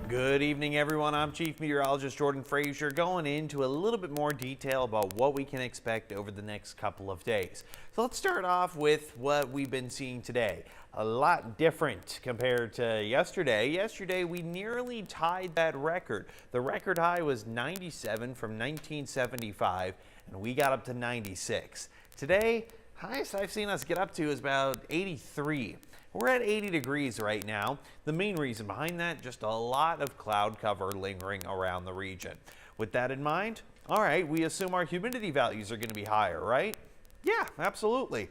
Good evening, everyone. I'm Chief Meteorologist Jordan Frazier, going into a little bit more detail about what we can expect over the next couple of days. So let's start off with what we've been seeing today. A lot different compared to yesterday. Yesterday, we nearly tied that record. The record high was 97 from 1975, and we got up to 96. Today, highest I've seen us get up to is about 83. We're at 80 degrees right now. The main reason behind that, just a lot of cloud cover lingering around the region. With that in mind, all right, we assume our humidity values are going to be higher, right? Yeah, absolutely.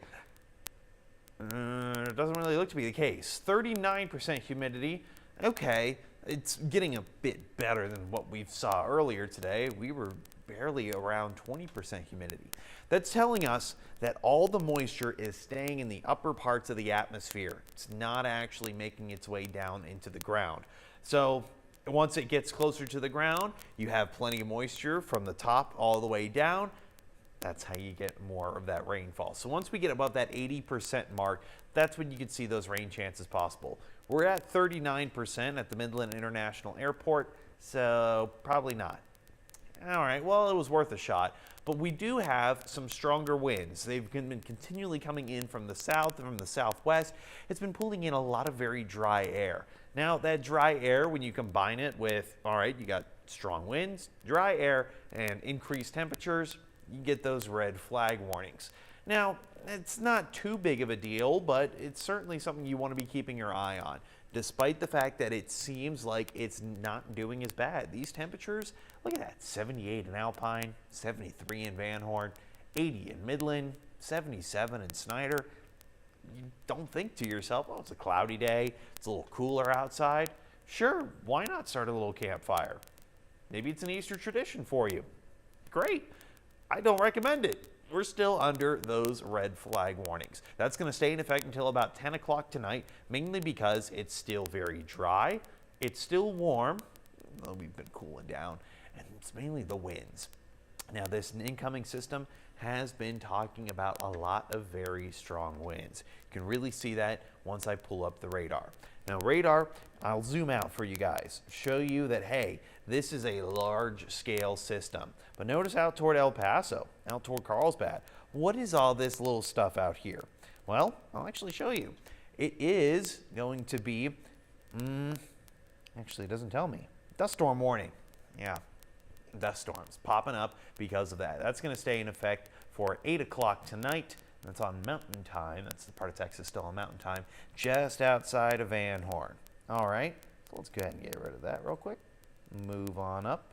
It doesn't really look to be the case. 39% humidity. Okay, it's getting a bit better than what we saw earlier today. We were barely around 20% humidity. That's telling us that all the moisture is staying in the upper parts of the atmosphere. It's not actually making its way down into the ground. So once it gets closer to the ground, you have plenty of moisture from the top all the way down. That's how you get more of that rainfall. So once we get above that 80% mark, that's when you can see those rain chances possible. We're at 39% at the Midland International Airport, so probably not. All right, well, it was worth a shot, but we do have some stronger winds. They've been continually coming in from the south and from the southwest. It's been pulling in a lot of very dry air. Now, that dry air, when you combine it with, all right, you got strong winds, dry air, and increased temperatures, you get those red flag warnings. Now, it's not too big of a deal, but it's certainly something you want to be keeping your eye on. Despite the fact that it seems like it's not doing as bad. These temperatures, look at that, 78 in Alpine, 73 in Van Horn, 80 in Midland, 77 in Snyder. You don't think to yourself, oh, it's a cloudy day, it's a little cooler outside. Sure, why not start a little campfire? Maybe it's an Easter tradition for you. Great, I don't recommend it. We're still under those red flag warnings. That's going to stay in effect until about 10 o'clock tonight, mainly because it's still very dry. It's still warm, though we've been cooling down, and it's mainly the winds. Now, this incoming system has been talking about a lot of very strong winds. You can really see that once I pull up the radar. Now, radar, I'll zoom out for you guys, show you that, hey, this is a large-scale system. But notice out toward El Paso, out toward Carlsbad, what is all this little stuff out here? Well, I'll actually show you. It is going to be, actually, it doesn't tell me. Dust storm warning. Yeah, dust storms popping up because of that. That's going to stay in effect for 8 o'clock tonight. That's on Mountain Time. That's the part of Texas still on Mountain Time, just outside of Van Horn. All right, so let's go ahead and get rid of that real quick. Move on up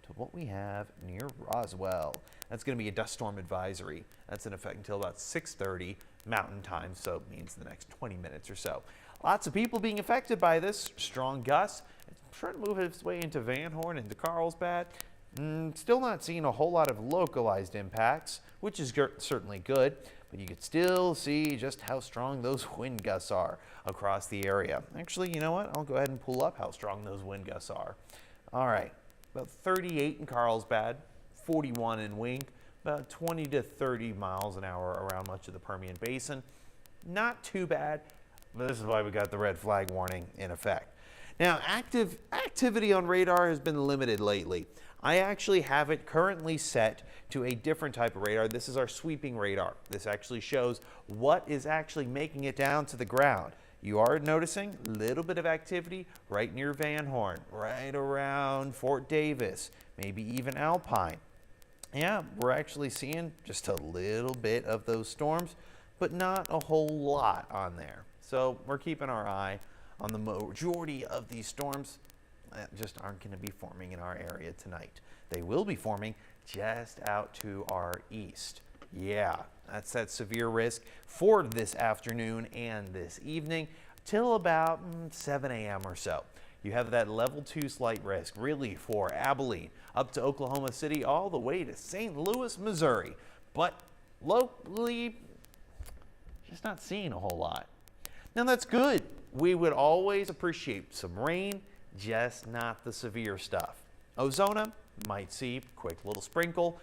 to what we have near Roswell. That's going to be a dust storm advisory. That's in effect until about 6:30 Mountain Time, so it means the next 20 minutes or so. Lots of people being affected by this. Strong gusts. It's trying to move its way into Van Horn, into Carlsbad. Still not seeing a whole lot of localized impacts, which is certainly good, but you can still see just how strong those wind gusts are across the area. Actually, you know what? I'll go ahead and pull up how strong those wind gusts are. All right, about 38 in Carlsbad, 41 in Wink, about 20 to 30 miles an hour around much of the Permian Basin. Not too bad, but this is why we got the red flag warning in effect. Now, activity on radar has been limited lately. I actually have it currently set to a different type of radar. This is our sweeping radar. This actually shows what is actually making it down to the ground. You are noticing a little bit of activity right near Van Horn, right around Fort Davis, maybe even Alpine. Yeah, we're actually seeing just a little bit of those storms, but not a whole lot on there. So we're keeping our eye on the majority of these storms that just aren't going to be forming in our area tonight. They will be forming just out to our east. Yeah, that's that severe risk for this afternoon and this evening till about 7 a.m. or so. You have that level 2 slight risk really for Abilene up to Oklahoma City all the way to St. Louis, Missouri. But locally, just not seeing a whole lot. Now that's good. We would always appreciate some rain, just not the severe stuff. Ozona might see quick little sprinkle.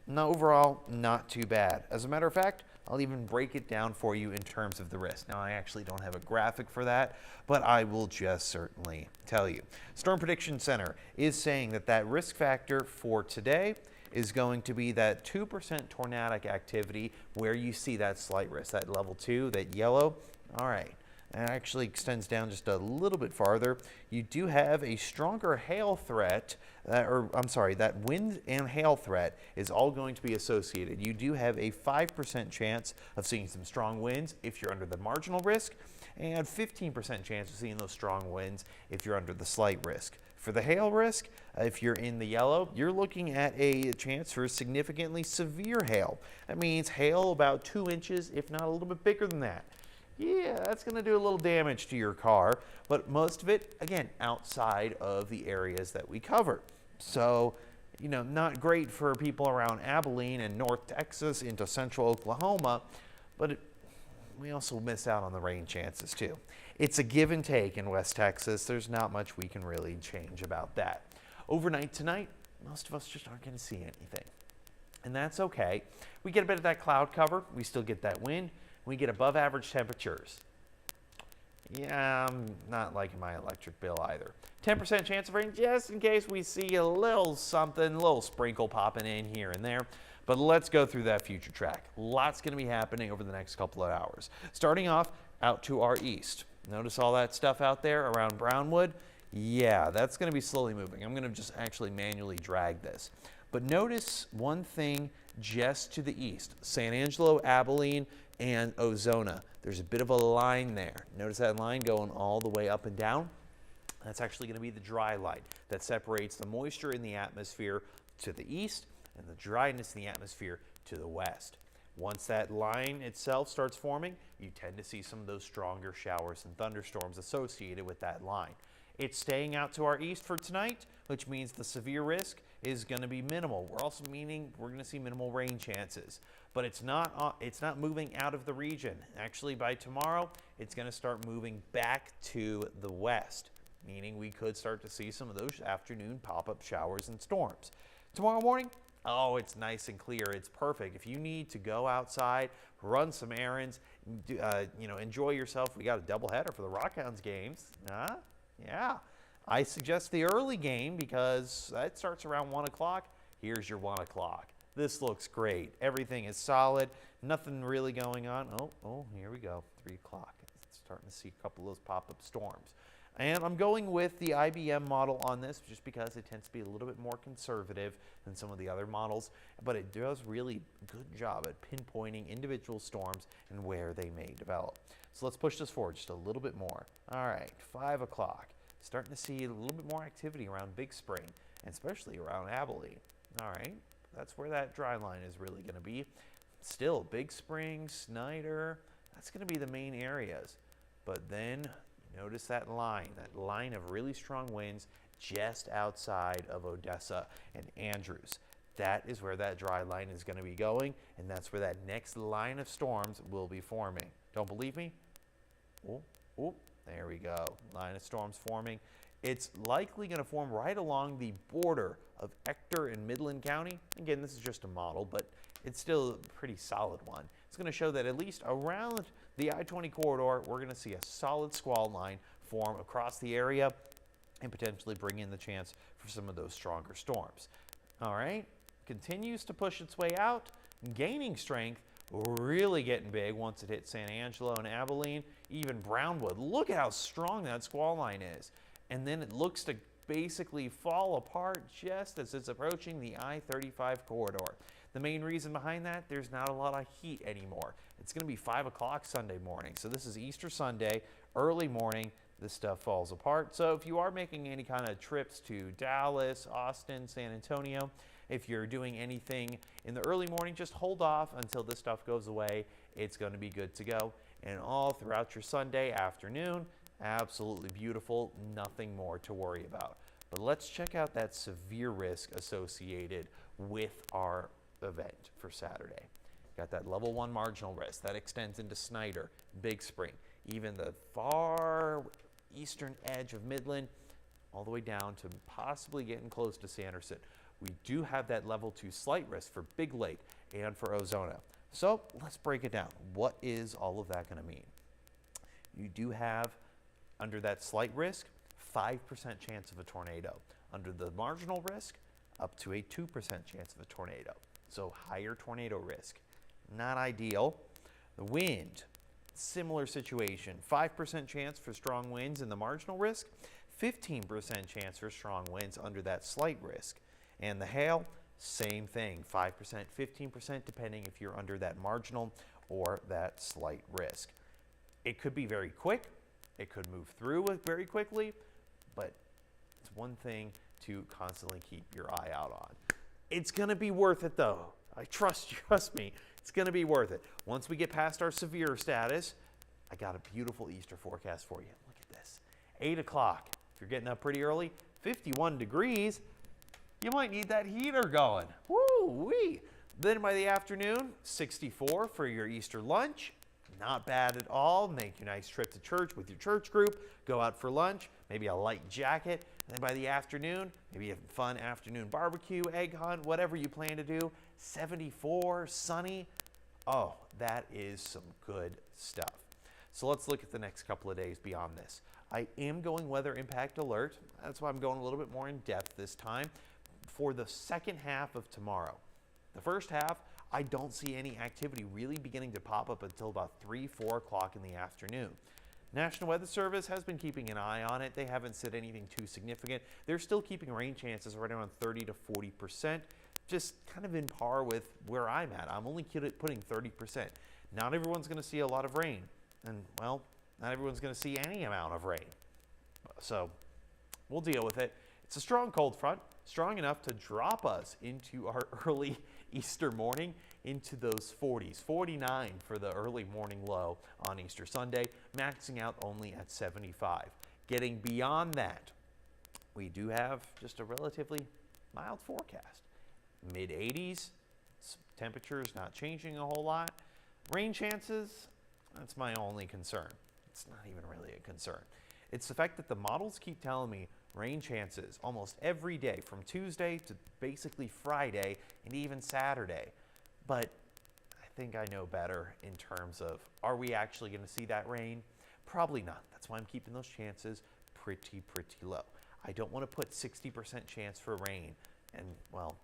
No, overall, not too bad. As a matter of fact, I'll even break it down for you in terms of the risk. Now, I actually don't have a graphic for that, but I will just certainly tell you. Storm Prediction Center is saying that that risk factor for today is going to be that 2% tornadic activity where you see that slight risk, that level 2, that yellow. All right. That actually extends down just a little bit farther. You do have a stronger hail threat, that wind and hail threat is all going to be associated. You do have a 5% chance of seeing some strong winds if you're under the marginal risk, and 15% chance of seeing those strong winds if you're under the slight risk. For the hail risk, if you're in the yellow, you're looking at a chance for significantly severe hail. That means hail about 2 inches, if not a little bit bigger than that. Yeah, that's going to do a little damage to your car, but most of it, again, outside of the areas that we cover. So, not great for people around Abilene and North Texas into central Oklahoma, but we also miss out on the rain chances too. It's a give and take in West Texas. There's not much we can really change about that. Overnight tonight, most of us just aren't going to see anything. And that's okay. We get a bit of that cloud cover. We still get that wind. We get above average temperatures. Yeah, I'm not liking my electric bill either. 10% chance of rain just in case we see a little something, a little sprinkle popping in here and there. But let's go through that future track. Lots going to be happening over the next couple of hours. Starting off out to our east. Notice all that stuff out there around Brownwood? Yeah, that's going to be slowly moving. I'm going to just actually manually drag this. But notice one thing just to the east. San Angelo, Abilene, and Ozona. There's a bit of a line there. Notice that line going all the way up and down? That's actually going to be the dry line that separates the moisture in the atmosphere to the east and the dryness in the atmosphere to the west. Once that line itself starts forming, you tend to see some of those stronger showers and thunderstorms associated with that line. It's staying out to our east for tonight, which means the severe risk is going to be minimal. We're also meaning we're going to see minimal rain chances, but it's not moving out of the region. Actually, by tomorrow, it's going to start moving back to the west, meaning we could start to see some of those afternoon pop-up showers and storms. Tomorrow morning, oh, it's nice and clear. It's perfect. If you need to go outside, run some errands, enjoy yourself. We got a doubleheader for the Rockhounds games. Yeah. I suggest the early game because that starts around 1 o'clock. Here's your 1 o'clock. This looks great. Everything is solid. Nothing really going on. Oh, here we go. 3 o'clock. Starting to see a couple of those pop-up storms. And I'm going with the IBM model on this just because it tends to be a little bit more conservative than some of the other models, but it does really good job at pinpointing individual storms and where they may develop. So let's push this forward just a little bit more. All right, 5 o'clock. Starting to see a little bit more activity around Big Spring, and especially around Abilene. All right, that's where that dry line is really going to be. Still, Big Spring, Snyder, that's going to be the main areas. But then notice that line of really strong winds just outside of Odessa and Andrews. That is where that dry line is going to be going, and that's where that next line of storms will be forming. Don't believe me? Oh, there we go. Line of storms forming. It's likely going to form right along the border of Ector and Midland County. Again, this is just a model, but it's still a pretty solid one. It's going to show that at least around the I-20 corridor, we're going to see a solid squall line form across the area and potentially bring in the chance for some of those stronger storms. All right, continues to push its way out, gaining strength, really getting big once it hits San Angelo and Abilene, even Brownwood. Look at how strong that squall line is. And then it looks to basically fall apart just as it's approaching the I-35 corridor. The main reason behind that, there's not a lot of heat anymore. It's going to be 5 o'clock Sunday morning. So this is Easter Sunday, early morning, this stuff falls apart. So if you are making any kind of trips to Dallas, Austin, San Antonio, if you're doing anything in the early morning, just hold off until this stuff goes away. It's going to be good to go. And all throughout your Sunday afternoon, absolutely beautiful, nothing more to worry about. But let's check out that severe risk associated with our event for Saturday. Got that level 1 marginal risk. That extends into Snyder, Big Spring, even the far eastern edge of Midland, all the way down to possibly getting close to Sanderson. We do have that level 2 slight risk for Big Lake and for Ozona. So let's break it down. What is all of that going to mean? You do have, under that slight risk, 5% chance of a tornado. Under the marginal risk, up to a 2% chance of a tornado. So higher tornado risk. Not ideal. The wind, similar situation. 5% chance for strong winds in the marginal risk, 15% chance for strong winds under that slight risk. And the hail, same thing, 5%, 15%, depending if you're under that marginal or that slight risk. It could be very quick. It could move through very quickly, but it's one thing to constantly keep your eye out on. It's going to be worth it, though. I trust me, it's going to be worth it. Once we get past our severe status, I got a beautiful Easter forecast for you. Look at this. 8 o'clock. If you're getting up pretty early, 51 degrees. You might need that heater going. Woo-wee. Then by the afternoon, 64 for your Easter lunch. Not bad at all. Make your nice trip to church with your church group. Go out for lunch, maybe a light jacket. And then by the afternoon, maybe a fun afternoon barbecue, egg hunt, whatever you plan to do. 74, sunny. Oh, that is some good stuff. So let's look at the next couple of days beyond this. I am going weather impact alert. That's why I'm going a little bit more in depth this time for the second half of tomorrow. The first half, I don't see any activity really beginning to pop up until about 3, 4 o'clock in the afternoon. National Weather Service has been keeping an eye on it. They haven't said anything too significant. They're still keeping rain chances right around 30 to 40%, just kind of in par with where I'm at. I'm only putting 30%. Not everyone's going to see a lot of rain. And, well, not everyone's going to see any amount of rain. So we'll deal with it. It's a strong cold front, strong enough to drop us into our early Easter morning into those 40s. 49 for the early morning low on Easter Sunday, maxing out only at 75. Getting beyond that, we do have just a relatively mild forecast. Mid-80s, temperatures not changing a whole lot. Rain chances, that's my only concern. It's not even really a concern. It's the fact that the models keep telling me rain chances almost every day from Tuesday to basically Friday and even Saturday. But I think I know better in terms of, are we actually going to see that rain? Probably not. That's why I'm keeping those chances pretty low. I don't want to put 60% chance for rain. And, well,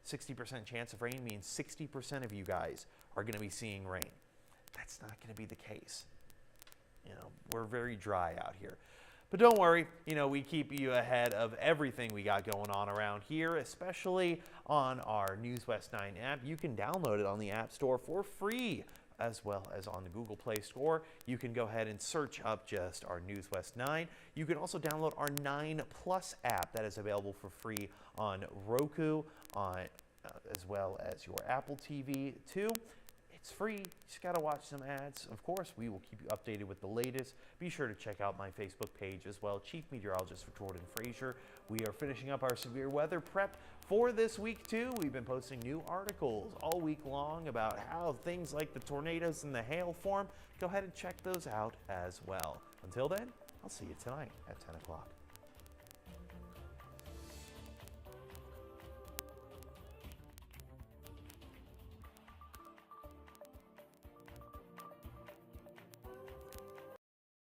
60% chance of rain means 60% of you guys are going to be seeing rain. That's not going to be the case. You know, we're very dry out here. But don't worry, you know, we keep you ahead of everything we got going on around here, especially on our News West 9 app. You can download it on the App Store for free, as well as on the Google Play Store. You can go ahead and search up just our News West 9. You can also download our 9 Plus app that is available for free on Roku, as well as your Apple TV too. It's free. You just got to watch some ads. Of course, we will keep you updated with the latest. Be sure to check out my Facebook page as well, Chief Meteorologist Jordan Frazier. We are finishing up our severe weather prep for this week, too. We've been posting new articles all week long about how things like the tornadoes and the hail form. Go ahead and check those out as well. Until then, I'll see you tonight at 10 o'clock.